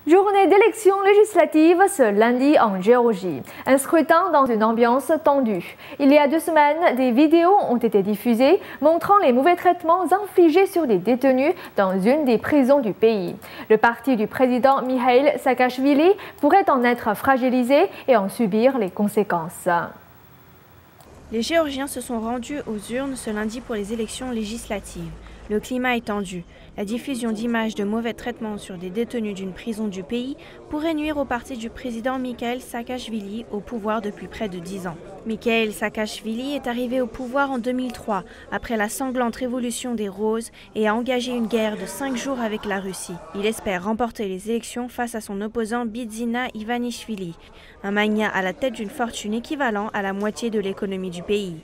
Journée d'élections législatives ce lundi en Géorgie. Un scrutin dans une ambiance tendue. Il y a 2 semaines, des vidéos ont été diffusées montrant les mauvais traitements infligés sur des détenus dans une des prisons du pays. Le parti du président Mikhail Saakashvili pourrait en être fragilisé et en subir les conséquences. Les Géorgiens se sont rendus aux urnes ce lundi pour les élections législatives. Le climat est tendu. La diffusion d'images de mauvais traitements sur des détenus d'une prison du pays pourrait nuire au parti du président Mikhail Saakashvili au pouvoir depuis près de 10 ans. Mikhail Saakashvili est arrivé au pouvoir en 2003 après la sanglante révolution des Roses et a engagé une guerre de 5 jours avec la Russie. Il espère remporter les élections face à son opposant Bidzina Ivanishvili, un magnat à la tête d'une fortune équivalente à la moitié de l'économie du pays.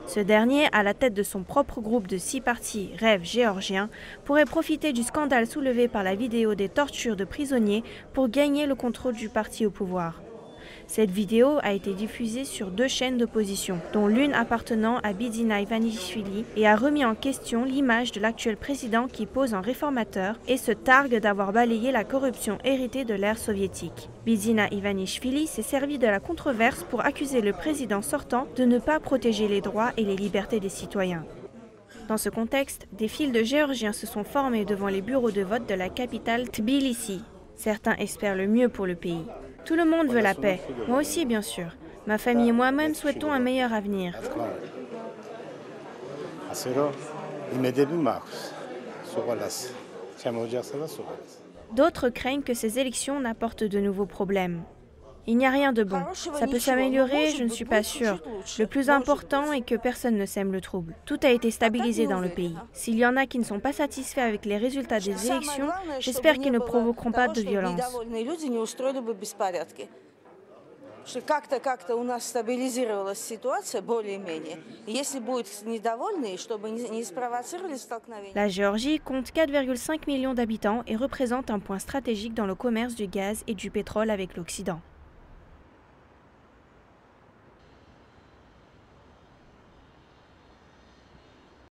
Ce dernier, à la tête de son propre groupe de 6 partis Rêve géorgien, pourrait profiter du scandale soulevé par la vidéo des tortures de prisonniers pour gagner le contrôle du parti au pouvoir. Cette vidéo a été diffusée sur 2 chaînes d'opposition, dont l'une appartenant à Bidzina Ivanishvili, et a remis en question l'image de l'actuel président qui pose en réformateur et se targue d'avoir balayé la corruption héritée de l'ère soviétique. Bidzina Ivanishvili s'est servi de la controverse pour accuser le président sortant de ne pas protéger les droits et les libertés des citoyens. Dans ce contexte, des files de Géorgiens se sont formés devant les bureaux de vote de la capitale Tbilissi. Certains espèrent le mieux pour le pays. Tout le monde veut la paix, moi aussi bien sûr. Ma famille et moi-même souhaitons un meilleur avenir. D'autres craignent que ces élections n'apportent de nouveaux problèmes. Il n'y a rien de bon. Ça peut s'améliorer, je ne suis pas sûre. Le plus important est que personne ne sème le trouble. Tout a été stabilisé dans le pays. S'il y en a qui ne sont pas satisfaits avec les résultats des élections, j'espère qu'ils ne provoqueront pas de violence. La Géorgie compte 4,5 millions d'habitants et représente un point stratégique dans le commerce du gaz et du pétrole avec l'Occident.